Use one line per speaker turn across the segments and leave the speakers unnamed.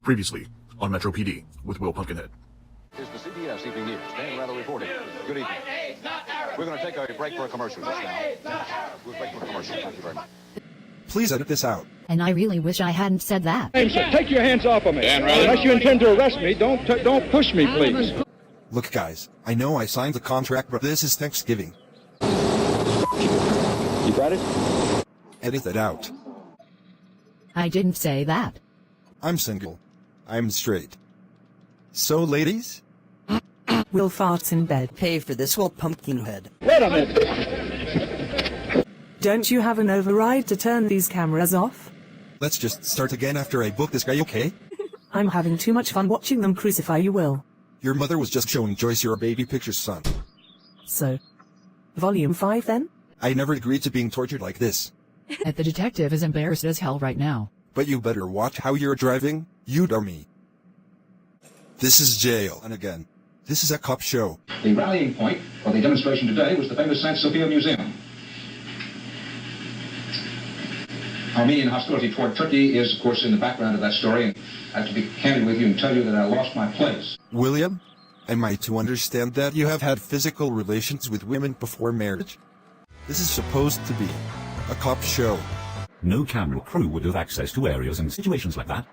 Previously on Metro PD with Will Pumpkinhead.
Is the CBS Evening News. Dan Rather reporting. Good evening. We're going to take a break for a commercial just now. We'll break for a commercial. Thank you very much.
Please edit this out.
And I really wish I hadn't said that.
Hey, sir, take your hands off of me. Unless you intend to arrest me, don't push me, please.
Look, guys, I know I signed the contract, but this is Thanksgiving.
You got it?
Edit that out.
I didn't say that.
I'm single. I'm straight. So, ladies?
Will farts in bed.
Pay for this, Will Pumpkinhead.
Wait a minute.
Don't you have an override to turn these cameras off?
Let's just start again after I book this guy, okay?
I'm having too much fun watching them crucify you, Will.
Your mother was just showing Joyce your baby pictures, son.
So, Volume 5 then?
I never agreed to being tortured like this.
And the detective is embarrassed as hell right now.
But you better watch how you're driving, you dummy. This is jail, and again, this is a cop show.
The rallying point for the demonstration today was the famous St. Sophia Museum. Armenian hostility toward Turkey is, of course, in the background of that story, and I have to be candid with you and tell you that I lost my place.
William, am I to understand that you have had physical relations with women before marriage? This is supposed to be a cop show.
No camera crew would have access to areas and situations like that.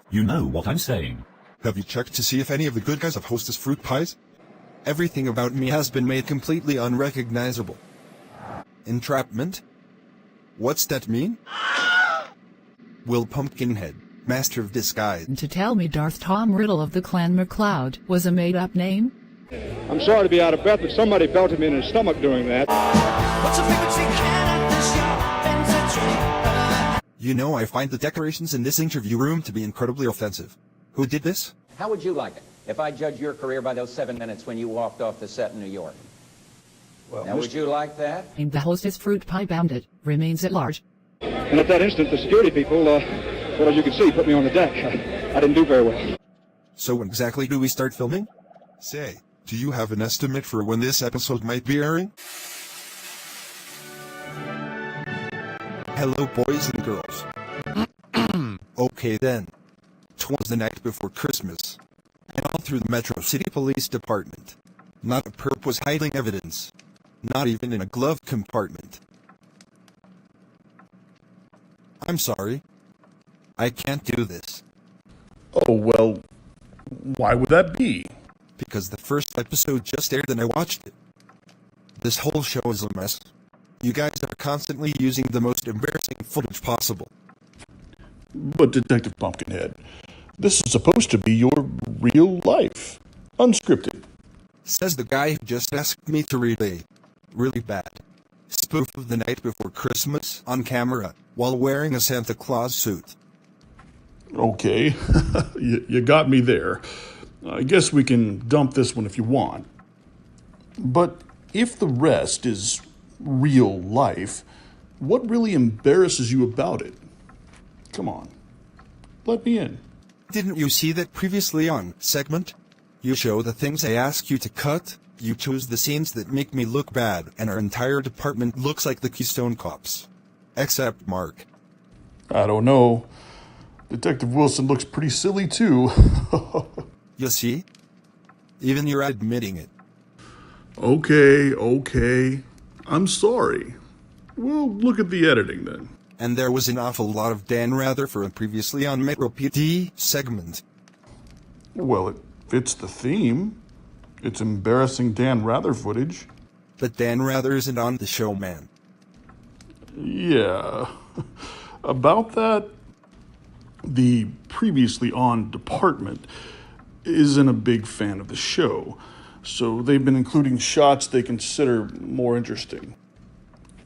You know what I'm saying.
Have you checked to see if any of the good guys have hostess fruit pies? Everything about me has been made completely unrecognizable. Entrapment? What's that mean? Will Pumpkinhead, master of disguise.
And to tell me Darth Tom Riddle of the Clan MacLeod was a made-up name?
I'm sorry to be out of breath, but somebody belted me in the stomach doing that.
You know, I find the decorations in this interview room to be incredibly offensive. Who did this?
How would you like it if I judged your career by those 7 minutes when you walked off the set in New York? Well, now, would you like that?
And the hostess fruit pie bandit remains at large.
And at that instant, the security people, well, as you can see, put me on the deck. I didn't do very well.
So when exactly do we start filming? Say, do you have an estimate for when this episode might be airing? Hello, boys and girls. Okay then. 'Twas the night before Christmas, and all through the Metro City Police Department, not a perp was hiding evidence, not even in a glove compartment. I'm sorry. I can't do this.
Oh, well, why would that be?
Because the first episode just aired and I watched it. This whole show is a mess. You guys are constantly using the most embarrassing footage possible.
But Detective Pumpkinhead, this is supposed to be your real life. Unscripted.
Says the guy who just asked me to read a really bad spoof of the night before Christmas on camera while wearing a Santa Claus suit.
Okay, you got me there. I guess we can dump this one if you want. But if the rest is real life, what really embarrasses you about it? Come on, let me in.
Didn't you see that previously on segment? You show the things I ask you to cut, you choose the scenes that make me look bad, and our entire department looks like the Keystone Cops. Except Mark.
I don't know. Detective Wilson looks pretty silly too.
You see? Even you're admitting it.
Okay. I'm sorry. We'll look at the editing then.
And there was an awful lot of Dan Rather for a previously on Metro PD segment.
Well, it fits the theme. It's embarrassing Dan Rather footage.
But Dan Rather isn't on the show, man.
Yeah. About that, the previously on department isn't a big fan of the show, so they've been including shots they consider more interesting.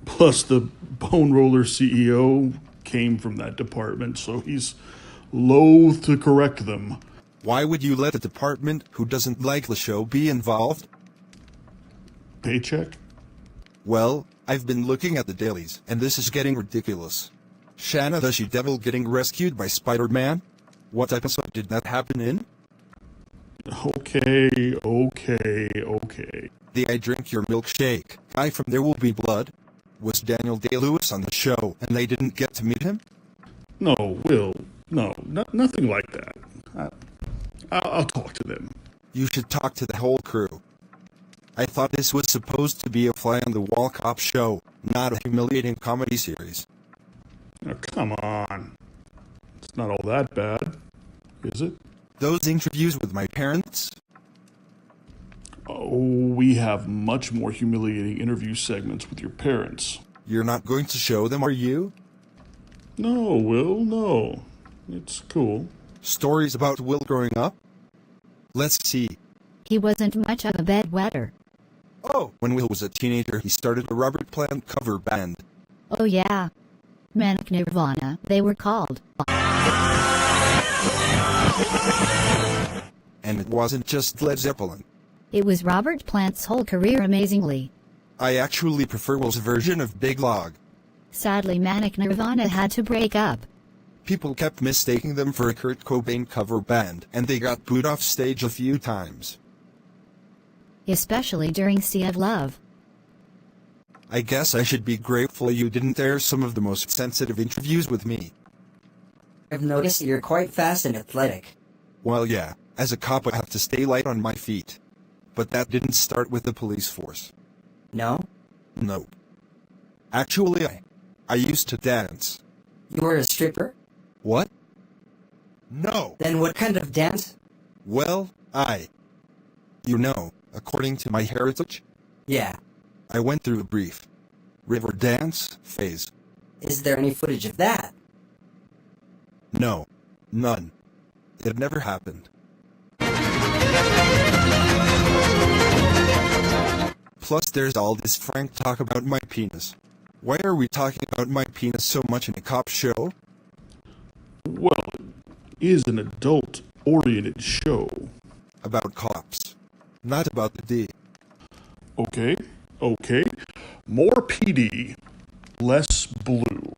Plus, the Bone Roller CEO came from that department, so he's loath to correct them.
Why would you let a department who doesn't like the show be involved?
Paycheck?
Well, I've been looking at the dailies, and this is getting ridiculous. Shanna the She-Devil getting rescued by Spider-Man? What episode did that happen in?
Okay.
The I Drink Your Milkshake guy from There Will Be Blood? Was Daniel Day-Lewis on the show, and they didn't get to meet him?
No, Will, No, nothing like that. I'll talk to them.
You should talk to the whole crew. I thought this was supposed to be a fly-on-the-wall cop show, not a humiliating comedy series.
Oh, come on. It's not all that bad, is it?
Those interviews with my parents?
Oh, we have much more humiliating interview segments with your parents.
You're not going to show them, are you?
No, Will, no. It's cool.
Stories about Will growing up? Let's see.
He wasn't much of a bedwetter.
Oh, when Will was a teenager, he started a Robert Plant cover band.
Oh yeah. Manic Nirvana, they were called.
And it wasn't just Led Zeppelin.
It was Robert Plant's whole career amazingly.
I actually prefer Will's version of Big Log.
Sadly, Manic Nirvana had to break up.
People kept mistaking them for a Kurt Cobain cover band, and they got booed off stage a few times.
Especially during Sea of Love.
I guess I should be grateful you didn't air some of the most sensitive interviews with me.
I've noticed you're quite fast and athletic.
Well, yeah, as a cop I have to stay light on my feet. But that didn't start with the police force.
No?
No. Actually, I used to dance.
You were a stripper?
What? No.
Then what kind of dance?
Well, you know, according to my heritage,
Yeah.
I went through a brief river dance phase.
Is there any footage of that?
No. None. It never happened. Plus there's all this frank talk about my penis. Why are we talking about my penis so much in a cop show?
Well, it is an adult-oriented show.
About cops. Not about the D.
Okay. More PD, less blue.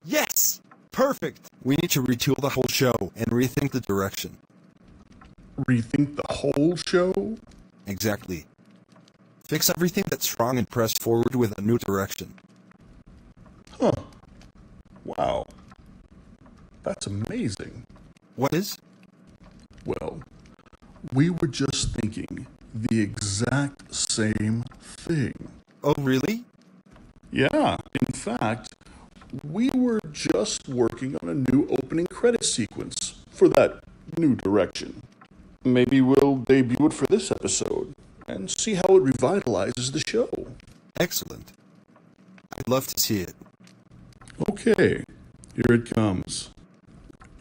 Yes! Perfect! We need to retool the whole show and rethink the direction.
Rethink the whole show?
Exactly. Fix everything that's wrong and press forward with a new direction.
Huh. Wow. That's amazing.
What is?
Well, we were just thinking the exact same thing.
Oh, really?
Yeah, in fact, we were just working on a new opening credit sequence for that new direction. Maybe we'll debut it for this episode and see how it revitalizes the show.
Excellent. I'd love to see it.
Okay, here it comes.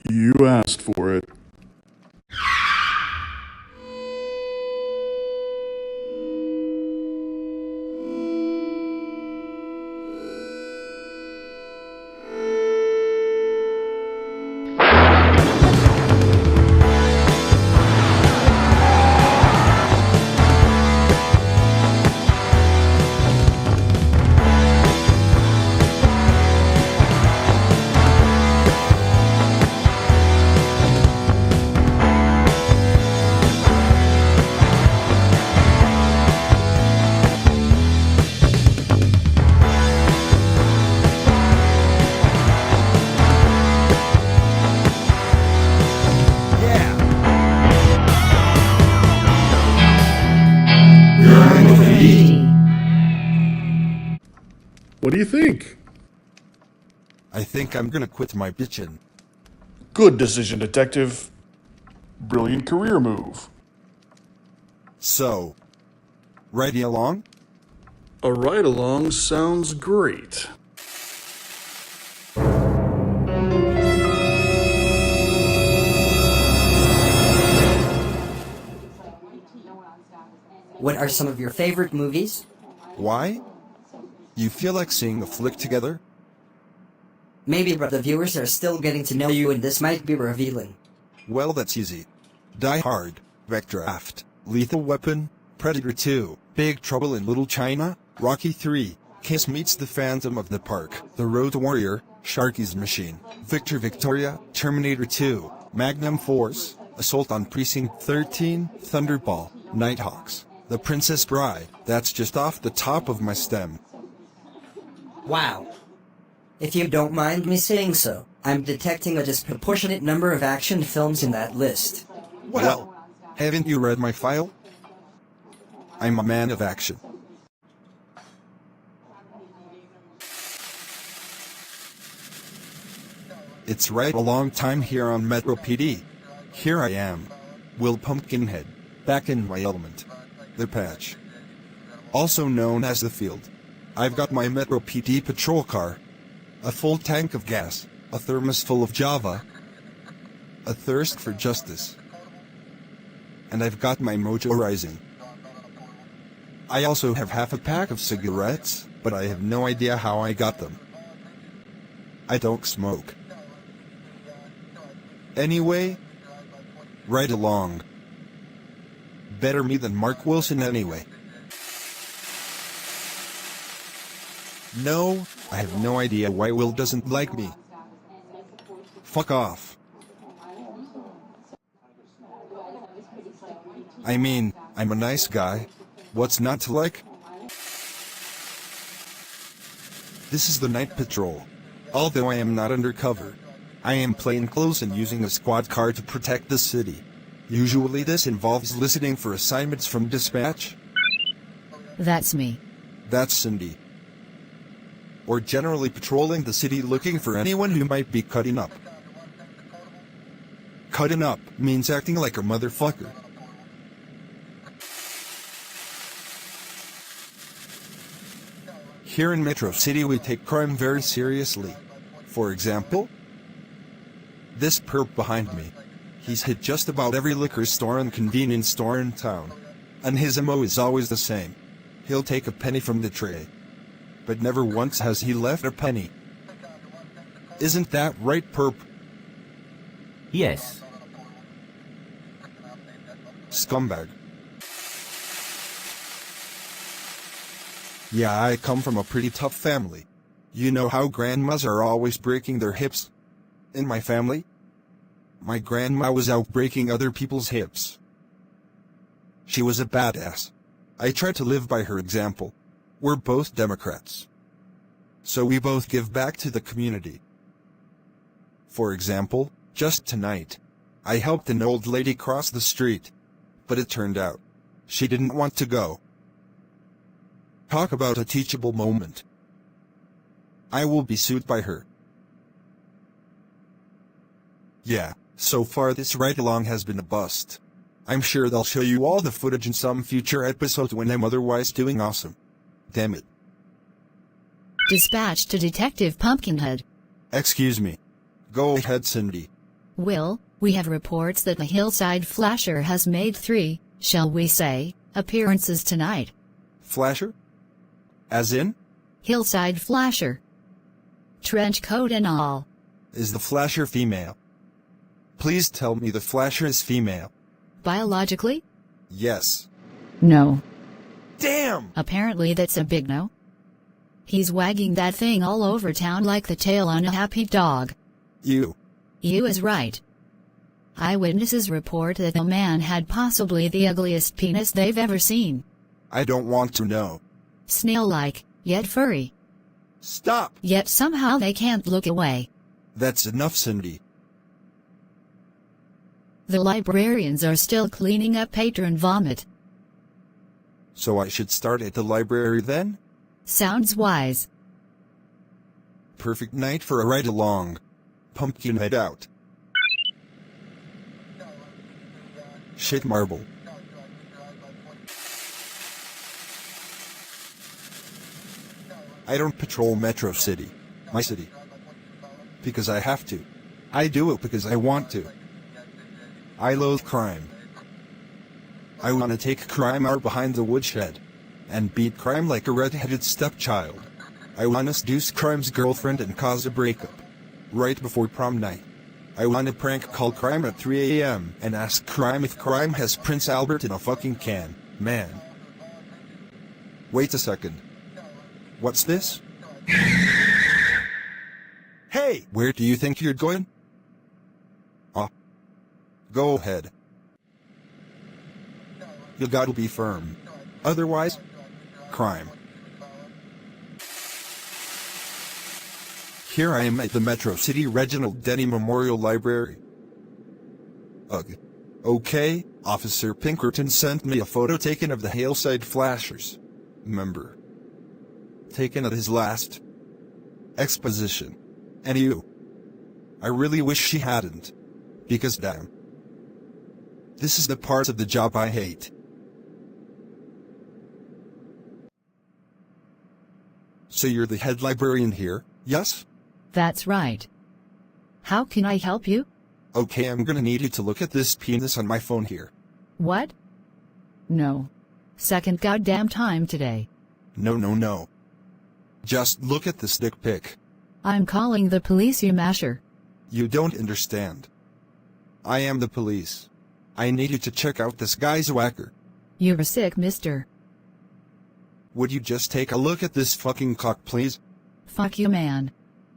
You asked for it. What do you think?
I think I'm gonna quit my bitchin'.
Good decision, Detective. Brilliant career move.
So, riding along?
A ride-along sounds great.
What are some of your favorite movies?
Why? You feel like seeing a flick together?
Maybe, but the viewers are still getting to know you and this might be revealing.
Well, that's easy. Die Hard, Backdraft, Lethal Weapon, Predator 2, Big Trouble in Little China, Rocky 3, Kiss Meets the Phantom of the Park, The Road Warrior, Sharky's Machine, Victor Victoria, Terminator 2, Magnum Force, Assault on Precinct 13, Thunderball, Nighthawks, The Princess Bride. That's just off the top of my stem.
Wow. If you don't mind me saying so, I'm detecting a disproportionate number of action films in that list.
Well, haven't you read my file? I'm a man of action. It's right a long time here on Metro PD. Here I am, Will Pumpkinhead, back in my element. The patch. Also known as the field. I've got my Metro PD patrol car. A full tank of gas, a thermos full of Java. A thirst for justice. And I've got my mojo rising. I also have half a pack of cigarettes, but I have no idea how I got them. I don't smoke. Anyway, right along. Better me than Mark Wilson anyway. No, I have no idea why Will doesn't like me. Fuck off. I mean, I'm a nice guy. What's not to like? This is the night patrol. Although I am not undercover, I am plainclothes and using a squad car to protect the city. Usually this involves listening for assignments from dispatch.
That's me.
That's Cindy. Or generally patrolling the city looking for anyone who might be cutting up. Cutting up means acting like a motherfucker. Here in Metro City we take crime very seriously. For example, this perp behind me. He's hit just about every liquor store and convenience store in town. And his MO is always the same. He'll take a penny from the tray. But never once has he left a penny. Isn't that right, perp?
Yes.
Scumbag. Yeah, I come from a pretty tough family. You know how grandmas are always breaking their hips? In my family, my grandma was out breaking other people's hips. She was a badass. I try to live by her example. We're both Democrats. So we both give back to the community. For example, just tonight, I helped an old lady cross the street. But it turned out, she didn't want to go. Talk about a teachable moment. I will be sued by her. Yeah, so far this ride-along has been a bust. I'm sure they'll show you all the footage in some future episode when I'm otherwise doing awesome. Damn it.
Dispatch to Detective Pumpkinhead.
Excuse me. Go ahead, Cindy.
Will, we have reports that the Hillside Flasher has made 3, shall we say, appearances tonight.
Flasher? As in?
Hillside Flasher. Trench coat and all.
Is the Flasher female? Please tell me the Flasher is female.
Biologically?
Yes.
No.
Damn!
Apparently that's a big no. He's wagging that thing all over town like the tail on a happy dog.
You
is right. Eyewitnesses report that the man had possibly the ugliest penis they've ever seen.
I don't want to know.
Snail-like, yet furry.
Stop!
Yet somehow they can't look away.
That's enough, Cindy.
The librarians are still cleaning up patron vomit.
So I should start at the library then?
Sounds wise.
Perfect night for a ride-along. Pumpkinhead out. Shit marble. I don't patrol Metro City, my city. Because I have to. I do it because I want to. I loathe crime. I want to take crime out behind the woodshed. And beat crime like a red-headed stepchild. I want to seduce crime's girlfriend and cause a breakup. Right before prom night. I want to prank call crime at 3 a.m. and ask crime if crime has Prince Albert in a fucking can. Man. Wait a second. What's this? Hey! Where do you think you're going? Go ahead. You gotta be firm. Otherwise, crime. Here I am at the Metro City Reginald Denny Memorial Library. Ugh. Okay, Officer Pinkerton sent me a photo taken of the Hillside Flashers. Member. Taken at his last exposition. And you. I really wish she hadn't. Because damn. This is the part of the job I hate. So you're the head librarian here, yes?
That's right. How can I help you?
Okay, I'm gonna need you to look at this penis on my phone here.
What? No. Second goddamn time today.
No. Just look at this dick pic.
I'm calling the police, you masher.
You don't understand. I am the police. I need you to check out this guy's whacker.
You're sick, mister.
Would you just take a look at this fucking cock, please?
Fuck you, man.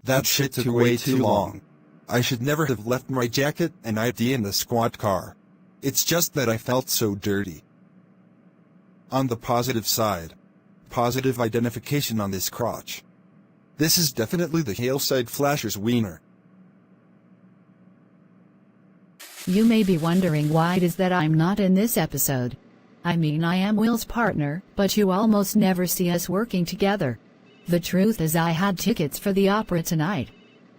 That shit took way too long. I should never have left my jacket and ID in the squad car. It's just that I felt so dirty. On the positive side, positive identification on this crotch. This is definitely the Hillside Flashers wiener.
You may be wondering why it is that I'm not in this episode. I mean, I am Will's partner, but you almost never see us working together. The truth is I had tickets for the opera tonight,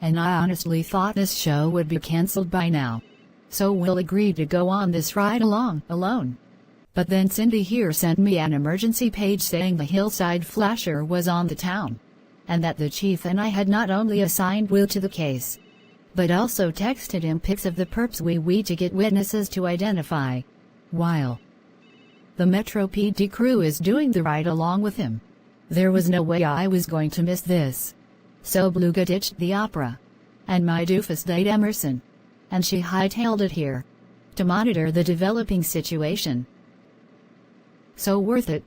and I honestly thought this show would be cancelled by now. So Will agreed to go on this ride along, alone. But then Cindy here sent me an emergency page saying the Hillside Flasher was on the town, and that the chief and I had not only assigned Will to the case, but also texted him pics of the perps we to get witnesses to identify. While the Metro PD crew is doing the ride along with him. There was no way I was going to miss this. So Beluga ditched the opera, and my doofus date Emerson, and she hightailed it here to monitor the developing situation. So worth it.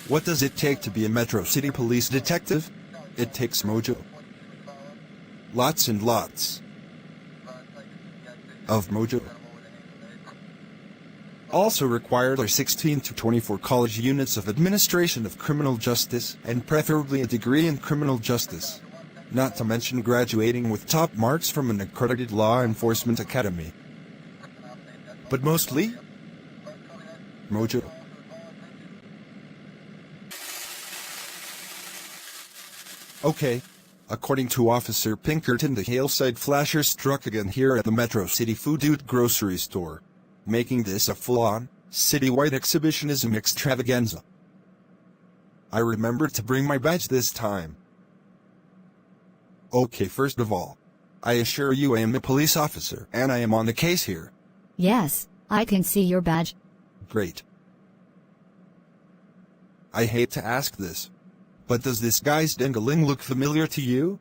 What does it take to be a Metro City Police detective? It takes mojo. Lots and lots of mojo. Also required are 16 to 24 college units of administration of criminal justice, and preferably a degree in criminal justice. Not to mention graduating with top marks from an accredited law enforcement academy. But mostly, mojo. Okay. According to Officer Pinkerton, the Hillside Flasher struck again here at the Metro City Food Grocery Store, making this a full-on, citywide exhibitionism extravaganza. I remembered to bring my badge this time. Okay, first of all, I assure you I am a police officer, and I am on the case here.
Yes, I can see your badge.
Great. I hate to ask this, but does this guy's dingling look familiar to you?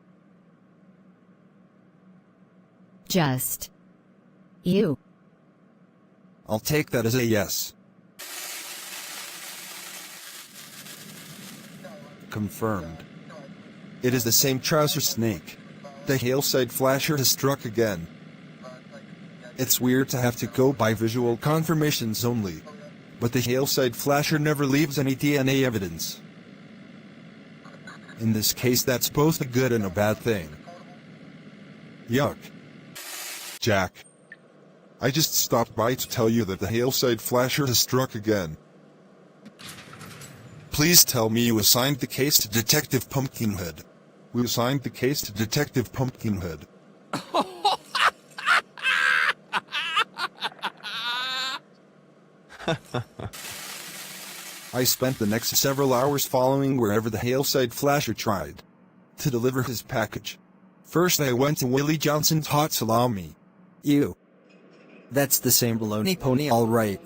Just you.
I'll take that as a yes. Confirmed. It is the same trouser snake. The Hillside Flasher has struck again. It's weird to have to go by visual confirmations only, but the Hillside Flasher never leaves any DNA evidence. In this case, that's both a good and a bad thing. Yuck. Jack. I just stopped by to tell you that the Hillside Flasher has struck again. Please tell me you assigned the case to Detective Pumpkinhead. We assigned the case to Detective Pumpkinhead. I spent the next several hours following wherever the Hillside Flasher tried to deliver his package. First I went to Willie Johnson's Hot Salami.
Ew. That's the same baloney pony, alright.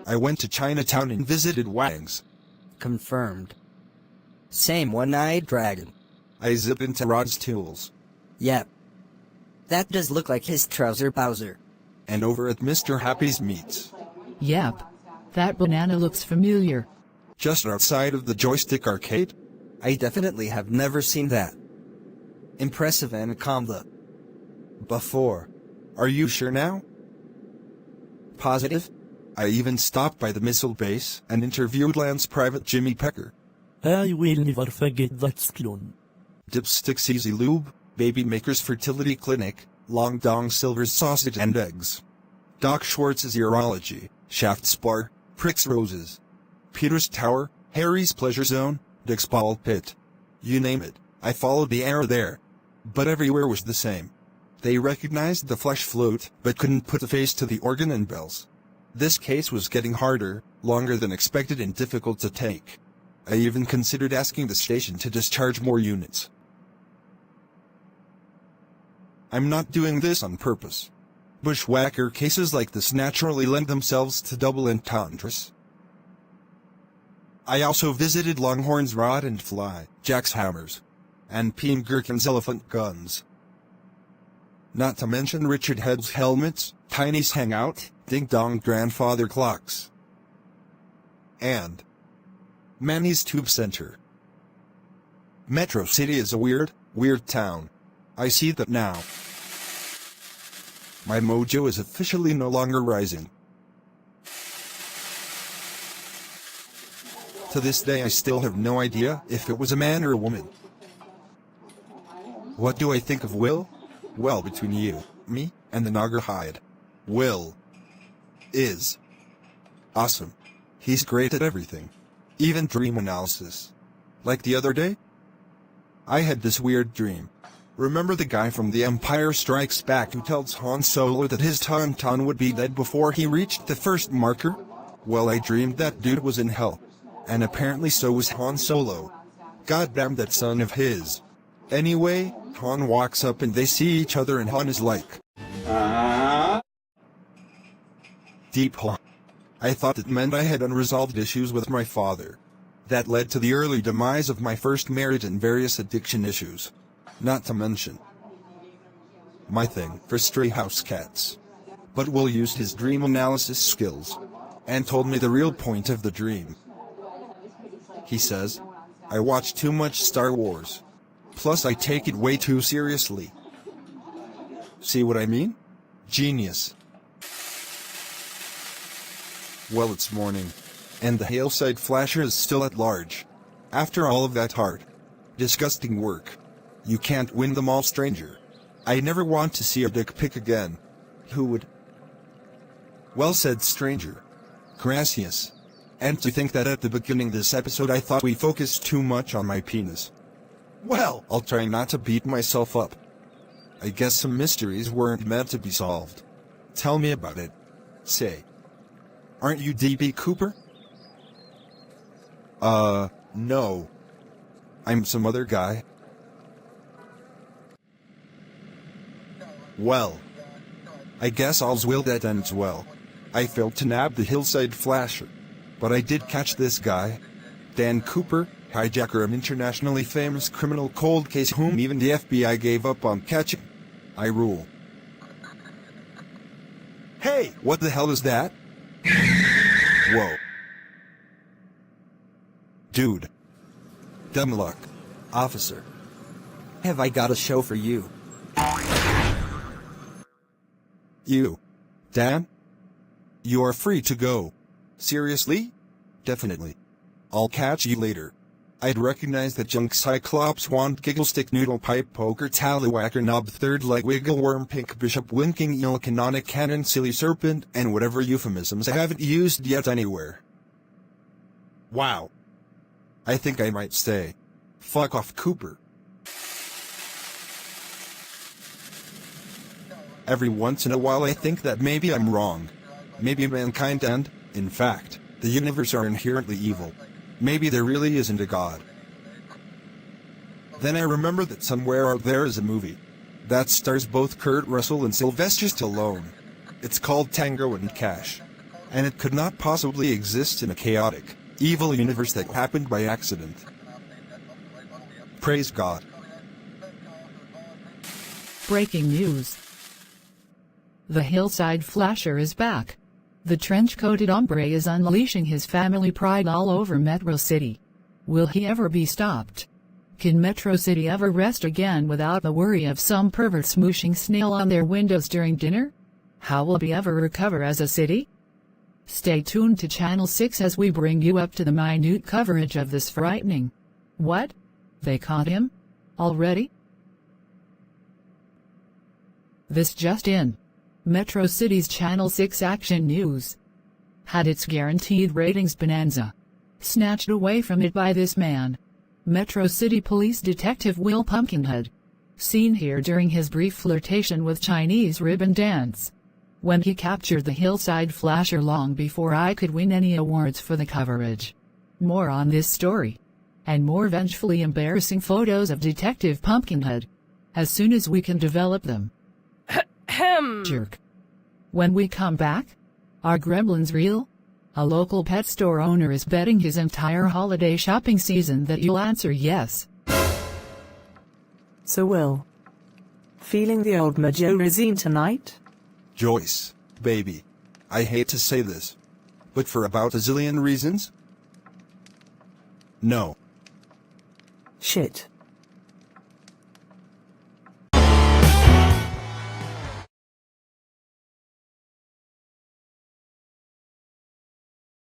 I went to Chinatown and visited Wang's.
Confirmed. Same one-eyed dragon.
I zip into Rod's Tools.
Yep. That does look like his trouser Bowser.
And over at Mr. Happy's Meats.
Yep. That banana looks familiar.
Just outside of the Joystick Arcade?
I definitely have never seen that impressive anaconda before.
Are you sure now?
Positive?
I even stopped by the missile base and interviewed Lance Private Jimmy Pecker.
I will never forget that clone.
Dipstick's Easy Lube, Baby Maker's Fertility Clinic, Long Dong Silver's Sausage and Eggs, Doc Schwartz's Urology, Shaft's Bar, Prick's Roses, Peter's Tower, Harry's Pleasure Zone, Dick's Ball Pit. You name it, I followed the arrow there. But everywhere was the same. They recognized the flesh float, but couldn't put a face to the organ and bells. This case was getting harder, longer than expected and difficult to take. I even considered asking the station to discharge more units. I'm not doing this on purpose. Bushwhacker cases like this naturally lend themselves to double entendres. I also visited Longhorn's Rod and Fly, Jack's Hammers, and Peen Gherkin's Elephant Guns. Not to mention Richard Head's Helmets, Tiny's Hangout, Ding Dong Grandfather Clocks, and Manny's Tube Center. Metro City is a weird town. I see that now. My mojo is officially no longer rising. To this day I still have no idea if it was a man or a woman. What do I think of Will? Well, between you, me, and the Naga hide, Will is awesome. He's great at everything. Even dream analysis. Like the other day? I had this weird dream. Remember the guy from The Empire Strikes Back who tells Han Solo that his Tauntaun would be dead before he reached the first marker? Well, I dreamed that dude was in hell. And apparently so was Han Solo. Goddamn that son of his. Anyway, Han walks up and they see each other and Han is like, deep Han. I thought it meant I had unresolved issues with my father. That led to the early demise of my first marriage and various addiction issues. Not to mention my thing for stray house cats. But Will used his dream analysis skills and told me the real point of the dream. He says, I watch too much Star Wars. Plus I take it way too seriously. See what I mean? Genius. Well, it's morning, and the Hillside Flasher is still at large. After all of that hard, disgusting work, you can't win them all, stranger. I never want to see a dick pic again. Who would? Well said, stranger. Gracias. And to think that at the beginning this episode I thought we focused too much on my penis. Well, I'll try not to beat myself up. I guess some mysteries weren't meant to be solved. Tell me about it. Say. Aren't you D.B. Cooper? No. I'm some other guy. Well, I guess all's well that ends well. I failed to nab the Hillside Flasher, but I did catch this guy, Dan Cooper, hijacker of internationally famous criminal cold case whom even the FBI gave up on catching. I rule. Hey, what the hell is that? Whoa. Dude. Dumb luck.
Officer. Have I got a show for you?
You. Dan? You are free to go. Seriously? Definitely. I'll catch you later. I'd recognize that junk Cyclops wand giggle stick noodle pipe poker tallywhacker knob third leg wiggle worm pink bishop winking eel canonic cannon silly serpent and whatever euphemisms I haven't used yet anywhere. Wow. I think I might stay. Fuck off, Cooper. Every once in a while I think that maybe I'm wrong. Maybe mankind and, in fact, the universe are inherently evil. Maybe there really isn't a god. Then I remember that somewhere out there is a movie that stars both Kurt Russell and Sylvester Stallone. It's called Tango and Cash. And it could not possibly exist in a chaotic, evil universe that happened by accident. Praise God.
Breaking news. The Hillside Flasher is back. The trench-coated hombre is unleashing his family pride all over Metro City. Will he ever be stopped? Can Metro City ever rest again without the worry of some pervert smooshing snail on their windows during dinner? How will we ever recover as a city? Stay tuned to Channel 6 as we bring you up to the minute coverage of this frightening. What? They caught him? Already? This just in. Metro City's Channel 6 Action News had its guaranteed ratings bonanza snatched away from it by this man. Metro City Police Detective Will Pumpkinhead, seen here during his brief flirtation with Chinese ribbon dance, when he captured the Hillside flasher long before I could win any awards for the coverage. More on this story, and more vengefully embarrassing photos of Detective Pumpkinhead, as soon as we can develop them. Jerk. When we come back, are gremlins real? A local pet store owner is betting his entire holiday shopping season that you'll answer yes.
So Will, feeling the old mojo resine tonight?
Joyce, baby. I hate to say this, but for about a zillion reasons? No.
Shit.